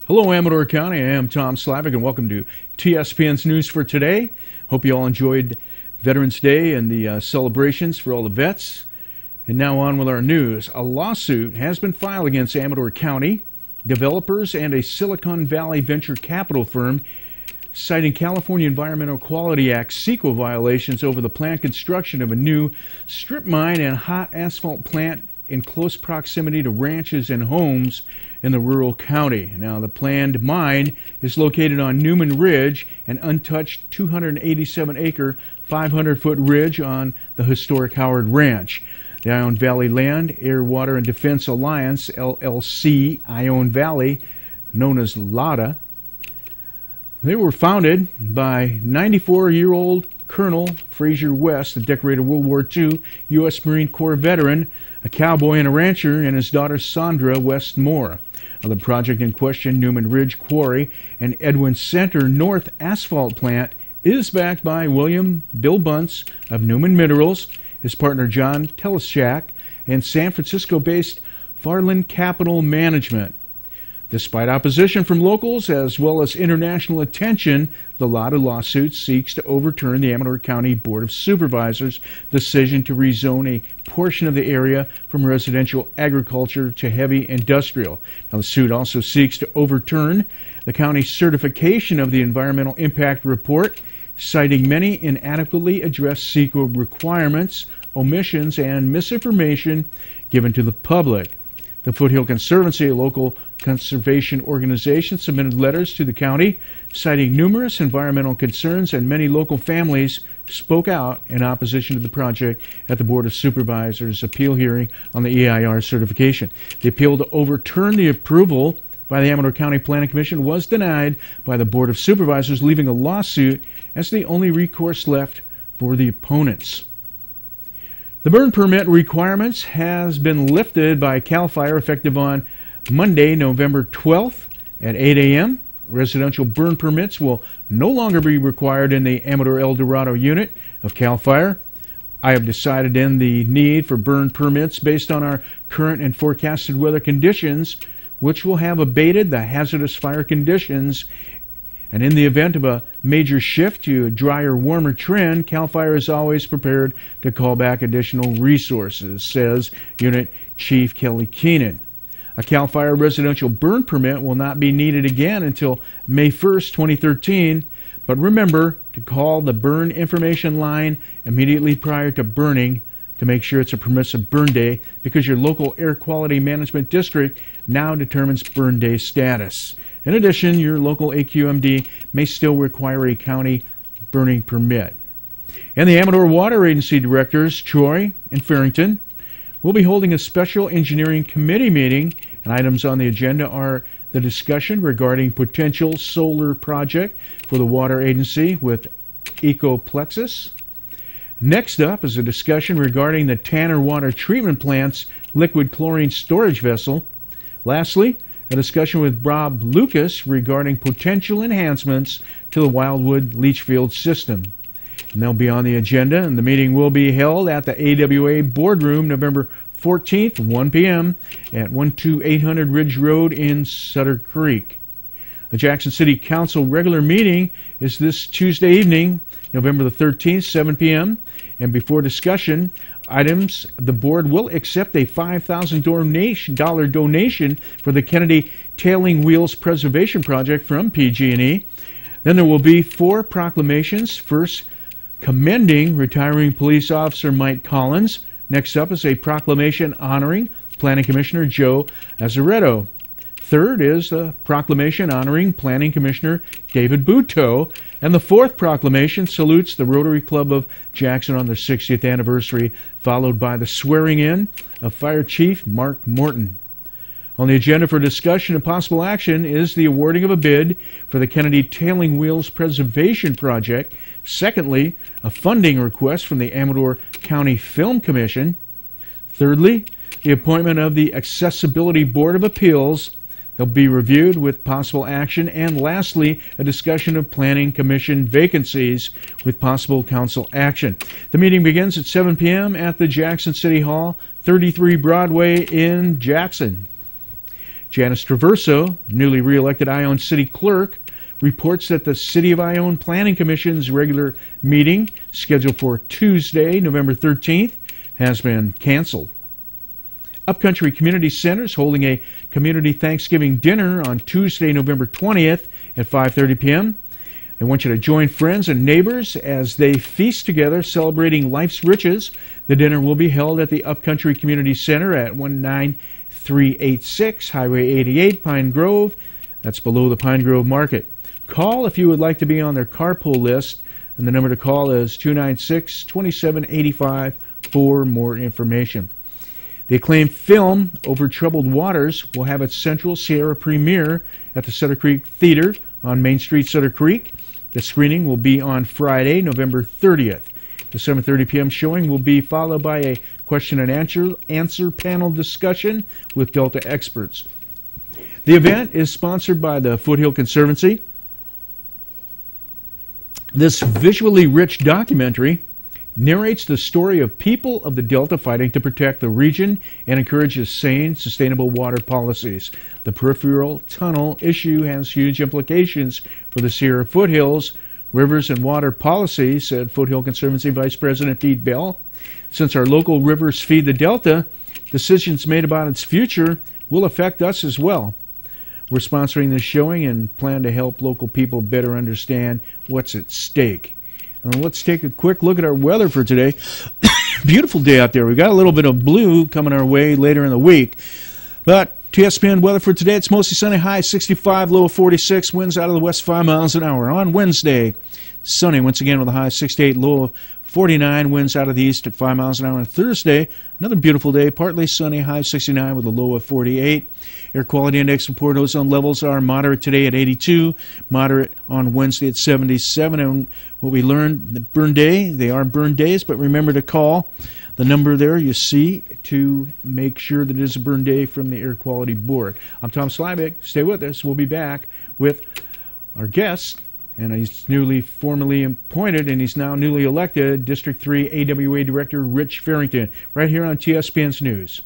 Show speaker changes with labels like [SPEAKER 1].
[SPEAKER 1] Hello, Amador County. I am Tom Slivick, and welcome to TSPN's News for today. Hope you all enjoyed Veterans Day and the celebrations for all the vets. And now on with our news. A lawsuit has been filed against Amador County developers and a Silicon Valley venture capital firm, citing California Environmental Quality Act CEQA violations over the planned construction of a new strip mine and hot asphalt plant in close proximity to ranches and homes in the rural county. Now, the planned mine is located on Newman Ridge, an untouched 287-acre, 500-foot ridge on the historic Howard Ranch. The Ione Valley Land, Air, Water, and Defense Alliance, LLC, Ione Valley, known as LADA, they were founded by 94-year-old Colonel Fraser West, a decorated World War II U.S. Marine Corps veteran, a cowboy and a rancher, and his daughter Sandra West Moore. The project in question, Newman Ridge Quarry and Edwin Center North Asphalt Plant, is backed by William Bill Bunce of Newman Minerals, his partner John Teleshak, and San Francisco-based Farland Capital Management. Despite opposition from locals as well as international attention, the LADA lawsuit seeks to overturn the Amador County Board of Supervisors' decision to rezone a portion of the area from residential agriculture to heavy industrial. Now, the suit also seeks to overturn the county's certification of the environmental impact report, citing many inadequately addressed CEQA requirements, omissions, and misinformation given to the public. The Foothill Conservancy, a local conservation organization, submitted letters to the county citing numerous environmental concerns, and many local families spoke out in opposition to the project at the Board of Supervisors' appeal hearing on the EIR certification. The appeal to overturn the approval by the Amador County Planning Commission was denied by the Board of Supervisors, leaving a lawsuit as the only recourse left for the opponents. The burn permit requirements has been lifted by CAL FIRE effective on Monday, November 12th at 8 a.m. Residential burn permits will no longer be required in the Amador El Dorado unit of CAL FIRE. I have decided in the need for burn permits based on our current and forecasted weather conditions, which will have abated the hazardous fire conditions. And in the event of a major shift to a drier, warmer trend, CAL FIRE is always prepared to call back additional resources, says Unit Chief Kelly Keenan. A CAL FIRE residential burn permit will not be needed again until May 1st, 2013, but remember to call the burn information line immediately prior to burning to make sure it's a permissive burn day, because your local air quality management district now determines burn day status. In addition, your local AQMD may still require a county burning permit. And the Amador Water Agency directors, Troy and Farrington, will be holding a special engineering committee meeting, and items on the agenda are the discussion regarding potential solar project for the water agency with Ecoplexus. Next up is a discussion regarding the Tanner Water Treatment Plant's liquid chlorine storage vessel. Lastly, a discussion with Rob Lucas regarding potential enhancements to the Wildwood leach field system. And they'll be on the agenda, and the meeting will be held at the AWA Boardroom November 14th, 1 p.m. at 12800 Ridge Road in Sutter Creek. The Jackson City Council regular meeting is this Tuesday evening, November the 13th, 7 p.m. And before discussion items, the board will accept a $5,000 donation for the Kennedy Tailing Wheels Preservation Project from PG&E. Then there will be 4 proclamations. First, commending retiring police officer Mike Collins. Next up is a proclamation honoring Planning Commissioner Joe Azaretto. Third is the proclamation honoring Planning Commissioner David Buteau. And the 4th proclamation salutes the Rotary Club of Jackson on their 60th anniversary, followed by the swearing in of Fire Chief Mark Morton. On the agenda for discussion and possible action is the awarding of a bid for the Kennedy Tailing Wheels Preservation Project. Secondly, a funding request from the Amador County Film Commission. Thirdly, the appointment of the Accessibility Board of Appeals. They'll be reviewed with possible action. And lastly, a discussion of Planning Commission vacancies with possible council action. The meeting begins at 7 p.m. at the Jackson City Hall, 33 Broadway in Jackson. Janice Traverso, newly re-elected Ione City Clerk, reports that the City of Ione Planning Commission's regular meeting, scheduled for Tuesday, November 13th, has been canceled. Upcountry Community Center is holding a community Thanksgiving dinner on Tuesday, November 20th at 5:30 p.m. I want you to join friends and neighbors as they feast together celebrating life's riches. The dinner will be held at the Upcountry Community Center at 19386 Highway 88, Pine Grove. That's below the Pine Grove Market. Call if you would like to be on their carpool list, and the number to call is 296-2785 for more information. The acclaimed film Over Troubled Waters will have its Central Sierra premiere at the Sutter Creek Theater on Main Street, Sutter Creek. The screening will be on Friday, November 30th. The 7:30 p.m. showing will be followed by a question and answer panel discussion with Delta experts. The event is sponsored by the Foothill Conservancy. This visually rich documentary narrates the story of people of the Delta fighting to protect the region and encourages sane, sustainable water policies. The peripheral tunnel issue has huge implications for the Sierra foothills, rivers, and water policy, said Foothill Conservancy Vice President Pete Bell. Since our local rivers feed the Delta, decisions made about its future will affect us as well. We're sponsoring this showing and plan to help local people better understand what's at stake. Let's take a quick look at our weather for today. Beautiful day out there. We got a little bit of blue coming our way later in the week. But TSPN weather for today, it's mostly sunny, high 65, low of 46, winds out of the west 5 miles an hour. On Wednesday, sunny once again with a high 68, low of 49, winds out of the east at 5 miles an hour. On Thursday, another beautiful day, partly sunny, high 69 with a low of 48. Air quality index report ozone levels are moderate today at 82, moderate on Wednesday at 77. And what we learned, the burn day, they are burn days, but remember to call the number there you see to make sure that it is a burn day from the Air Quality Board. I'm Tom Slivick. Stay with us. We'll be back with our guest, and he's newly formally appointed, and he's now newly elected, District 3 AWA Director Rich Farrington, right here on TSPN's News.